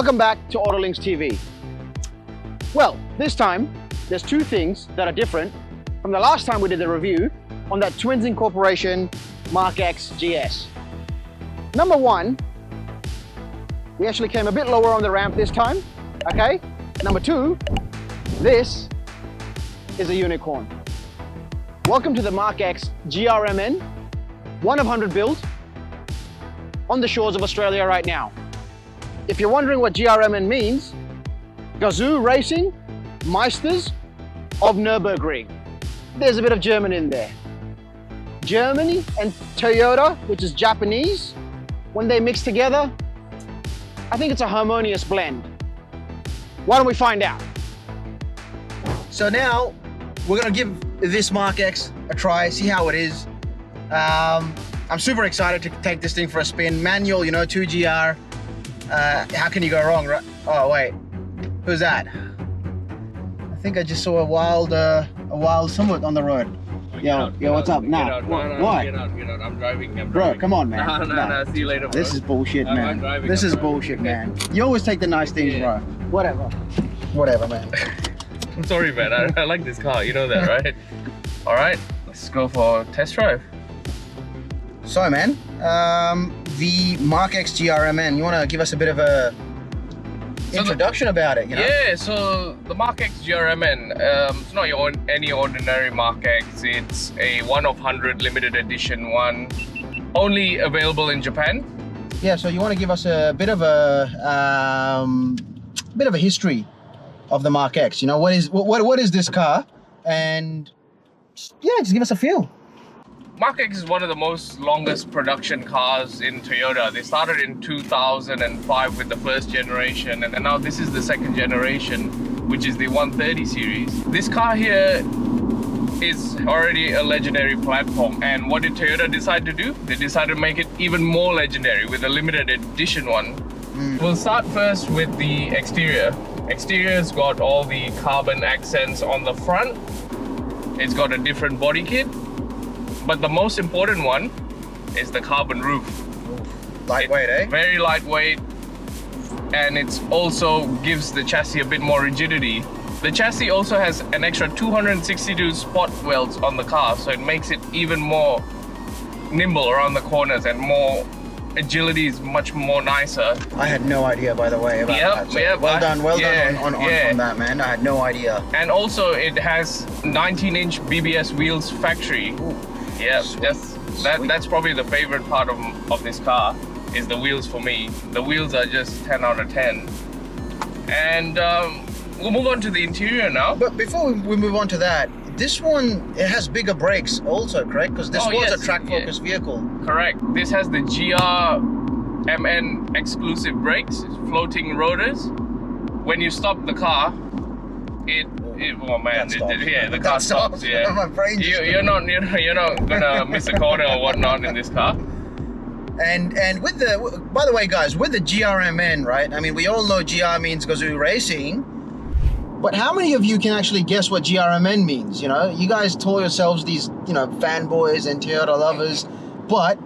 Welcome back to Autolinks TV. Well, this time, there's two things that are different from the last time we did the review on that Twins Incorporation Mark X GS. Number one, we actually came a bit lower on the ramp this time, okay? Number two, this is a unicorn. Welcome to the Mark X GRMN, one of 100 built on the shores of Australia right now. If you're wondering what GRMN means, Gazoo Racing Meisters of Nürburgring. There's a bit of German in there. Germany and Toyota, which is Japanese, when they mix together, I think it's a harmonious blend. Why don't we find out? So now we're gonna give this Mark X a try, see how it is. I'm super excited to take this thing for a spin. Manual, you know, 2GR. How can you go wrong, right? Oh wait, who's that? I think I just saw a wild somewhat on the road. Yo, what's up? Nah, what? Get out, I'm driving. Bro, come on, man. No, see you later, bro. This is bullshit, man. I'm driving. This is bullshit, man. You always take the nice things, bro. Whatever, man. I'm sorry, man. I like this car. You know that, right? All right, let's go for a test drive. So, man, the Mark X GRMN, you want to give us a bit of a introduction about it, you know? Yeah, so the Mark X GRMN, it's not any ordinary Mark X. It's a 1 of 100 limited edition one, only available in Japan. Yeah, so you want to give us a bit of a history of the Mark X. You know, what is this car? And yeah, just give us a feel. Mark X is one of the most longest production cars in Toyota. They started in 2005 with the first generation, and now this is the second generation, which is the 130 series. This car here is already a legendary platform, and what did Toyota decide to do? They decided to make it even more legendary with a limited edition one. We'll start first with the exterior. Exterior's got all the carbon accents on the front. It's got a different body kit. But the most important one is the carbon roof. Lightweight, eh? Very lightweight, and it also gives the chassis a bit more rigidity. The chassis also has an extra 262 spot welds on the car, so it makes it even more nimble around the corners, and more agility is much more nicer. I had no idea, by the way, about that. So well done on that, man. I had no idea. And also it has 19-inch BBS wheels factory. Ooh. Yeah, that's probably the favorite part of this car, is the wheels for me. The wheels are just 10 out of 10. And we'll move on to the interior now. But before we move on to that, this one, it has bigger brakes also, correct? Because this was a track-focused vehicle. Correct. This has the GRMN exclusive brakes, floating rotors. When you stop the car, the car stops. Yeah, my brain you're not gonna miss a corner or whatnot in this car. And with the, by the way, guys, with the GRMN, right? I mean, we all know GR means Gazoo Racing, but how many of you can actually guess what GRMN means? You know, you guys call yourselves these, you know, fanboys and Toyota lovers, but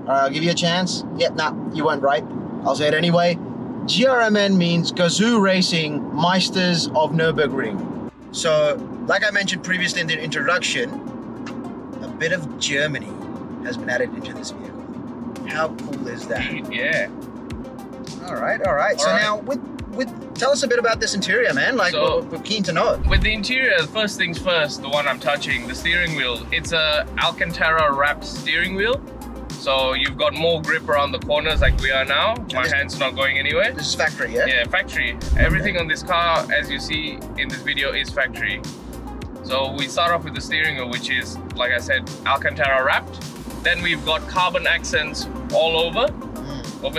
I'll give you a chance. Yeah, nah, you weren't right. I'll say it anyway. GRMN means Gazoo Racing Meisters of Nürburgring. So, like I mentioned previously in the introduction, a bit of Germany has been added into this vehicle. How cool is that? Yeah. All right. So now, tell us a bit about this interior, man. Like, we're keen to know. With the interior, first things first, the one I'm touching, the steering wheel. It's a Alcantara wrapped steering wheel. So you've got more grip around the corners like we are now. My hand's not going anywhere. This is factory, yeah? Yeah, factory. Everything on this car, as you see in this video, is factory. So we start off with the steering wheel, which is, like I said, Alcantara wrapped. Then we've got carbon accents all over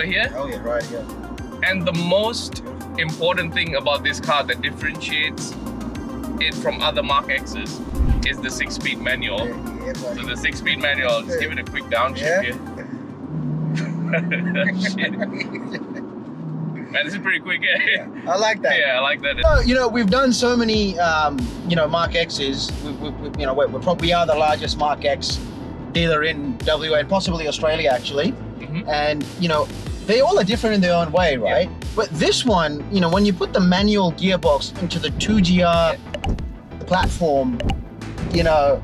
here. Oh yeah, right, yeah. And the most important thing about this car that differentiates it from other Mark X's is the 6-speed manual. Yeah, so the 6-speed manual, I'll just give it a quick downshift here. Shit. Man, this is pretty quick, eh? Yeah, I like that. Yeah, I like that. You know, we've done so many, Mark X's. We are the largest Mark X dealer in WA and possibly Australia, actually. And, they all are different in their own way, right? Yeah. But this one, you know, when you put the manual gearbox into the 2GR platform, you know,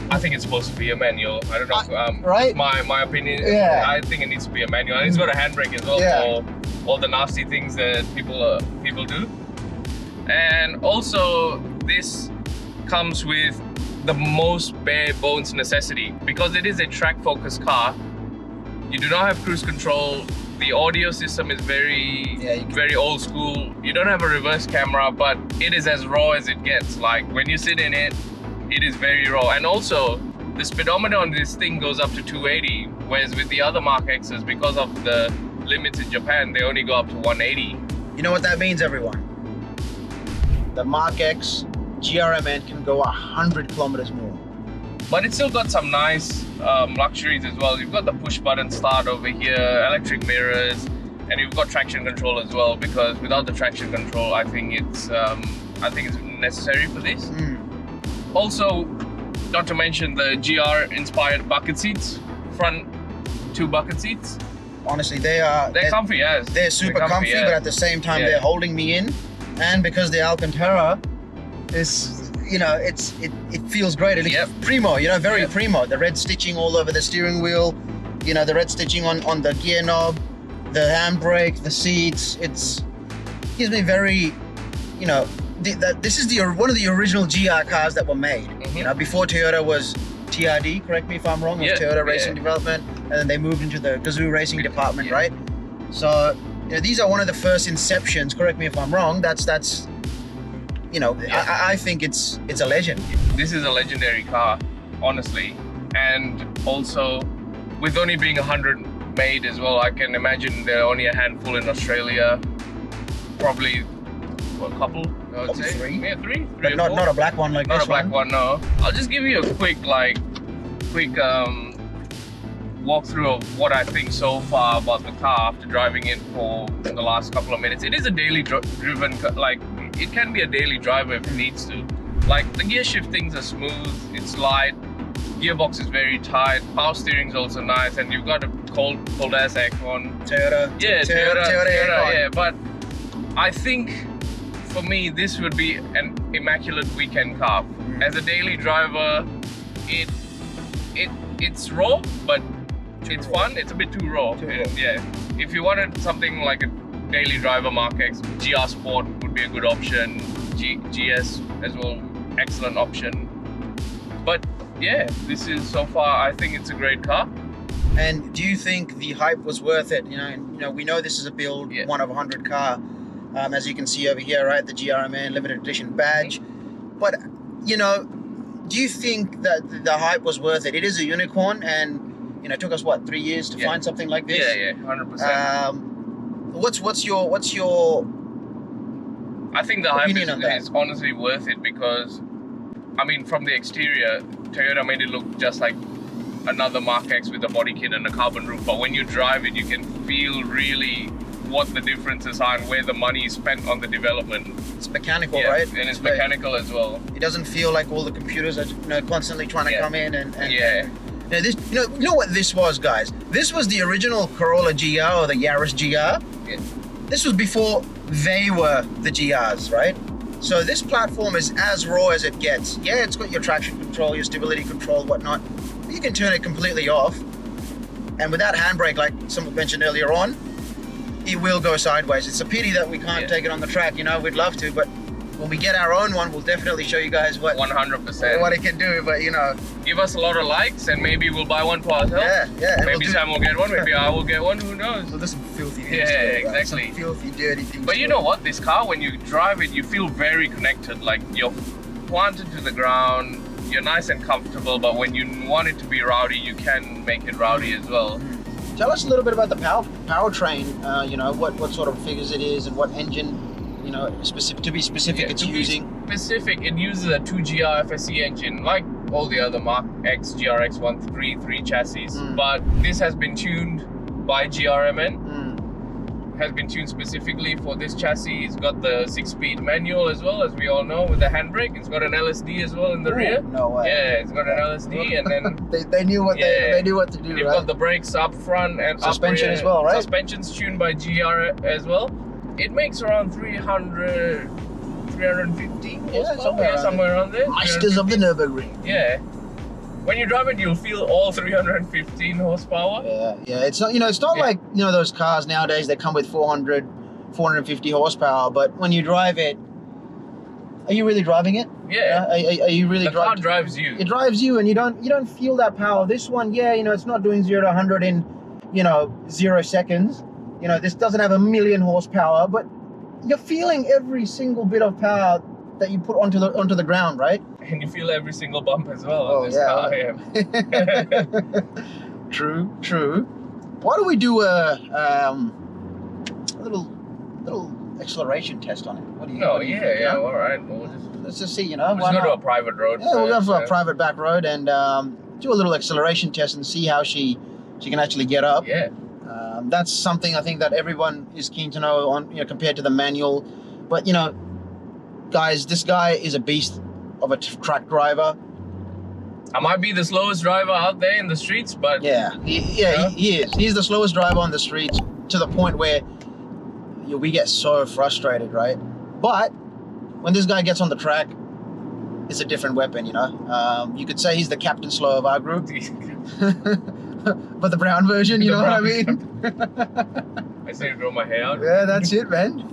I think it's supposed to be a manual. I don't know. Right? My opinion. Yeah. I think it needs to be a manual. And it's got a handbrake as well for all the nasty things that people do. And also, this comes with the most bare bones necessity because it is a track-focused car. You do not have cruise control. The audio system is very old school. You don't have a reverse camera, but it is as raw as it gets. Like when you sit in it, it is very raw. And also, the speedometer on this thing goes up to 280, whereas with the other Mark X's, because of the limits in Japan, they only go up to 180. You know what that means, everyone? The Mark X GRMN can go 100 kilometers more. But it's still got some nice luxuries as well. You've got the push button start over here, electric mirrors, and you've got traction control as well, because without the traction control, I think it's necessary for this. Also, not to mention the GR inspired bucket seats, front 2 bucket seats. Honestly, they're comfy, yes. They're super comfy, but at the same time they're holding me in. And because the Alcantara is, you know, it feels great. It looks primo, you know, very primo. The red stitching all over the steering wheel, you know, the red stitching on the gear knob, the handbrake, the seats. It gives me very, you know, this is one of the original GR cars that were made. You know, before Toyota was TRD, correct me if I'm wrong, was Toyota Racing Development, and then they moved into the Gazoo Racing Department, right? So, you know, these are one of the first inceptions, correct me if I'm wrong, that's you know, I think it's a legend. This is a legendary car, honestly. And also, with only being 100 made as well, I can imagine there are only a handful in Australia. Probably a couple, I would say. 3. Yeah, 3 but or not 4. Not a black one like not this one. Not a black one, no. I'll just give you a quick walkthrough of what I think so far about the car after driving it for the last couple of minutes. It is a daily driven, like, it can be a daily driver if it needs to. Like, the gear shiftings are smooth, it's light, gearbox is very tight, power steering's also nice, and you've got a cold ass aircon. Toyota. Yeah, but I think for me this would be an immaculate weekend car. As a daily driver, it's raw, but it's fun. It's a bit too raw. Yeah. If you wanted something like a daily driver, Mark X GR Sport would be a good option. GS as well, excellent option. But yeah, this is so far, I think it's a great car. And do you think the hype was worth it? You know, we know this is a build 1 of 100 car, as you can see over here, right? The GRMN limited edition badge. But you know, do you think that the hype was worth it? It is a unicorn, and you know, it took us what, 3 years to find something like this? Yeah, 100%. What's your I think the hype is honestly worth it because, I mean, from the exterior, Toyota made it look just like another Mark X with a body kit and a carbon roof. But when you drive it, you can feel really what the differences are and where the money is spent on the development. It's mechanical, right? And it's mechanical as well. It doesn't feel like all the computers are constantly trying to come in and Now this, you know what this was, guys? This was the original Corolla GR or the Yaris GR. Yeah. This was before they were the GRs, right? So this platform is as raw as it gets. Yeah, it's got your traction control, your stability control, whatnot. You can turn it completely off. And with that handbrake, like someone mentioned earlier on, it will go sideways. It's a pity that we can't take it on the track. You know, we'd love to, but when we get our own one, we'll definitely show you guys what 100% what it can do. But you know, give us a lot of likes, and maybe we'll buy one for ourselves. Yeah. Maybe Sam will get one. Maybe I will get one. Who knows? Well, there's some filthy things. Yeah, exactly. Some filthy, dirty things. But you know what? This car, when you drive it, you feel very connected. Like you're planted to the ground. You're nice and comfortable. But when you want it to be rowdy, you can make it rowdy as well. Tell us a little bit about the powertrain. You know, what sort of figures it is and what engine. You know, it's using. Specific, it uses a 2GR FSE engine, like all the other Mark X GRX 133 chassis. But this has been tuned by GRMN. has been tuned specifically for this chassis. It's got the 6-speed manual as well, as we all know, with the handbrake. It's got an LSD as well in the rear. No way. Yeah, it's got an LSD, and then they knew what they knew what to do. you've right? got the brakes up front and suspension up rear. as well, right? Suspension's tuned by GR as well. It makes around 300, 350 horsepower, somewhere around there. Meisters of the Nürburgring. Yeah. When you drive it, you'll feel all 315 horsepower. Yeah. It's not, it's not like, those cars nowadays that come with 400, 450 horsepower. But when you drive it, are you really driving it? Yeah. Are you really the driving? car drives you. It drives you, and you don't feel that power. This one, it's not doing 0 to 100 in, 0 seconds. This doesn't have a million horsepower, but you're feeling every single bit of power that you put onto the ground, right? And you feel every single bump as well on this car. Yeah. True. Why don't we do a little acceleration test on it? What do you? No, what do you yeah, think, all right. Let's just see, We'll just go to a private road. Yeah, we'll go for a private back road and do a little acceleration test and see how she can actually get up. Yeah. That's something I think that everyone is keen to know on, compared to the manual. But guys, this guy is a beast of a track driver. I might be the slowest driver out there in the streets, but he is. He's the slowest driver on the streets, to the point where we get so frustrated, right? But when this guy gets on the track, it's a different weapon, You could say he's the Captain Slow of our group. But the brown version, you know what I mean? I say to grow my hair out. Yeah, that's it, man.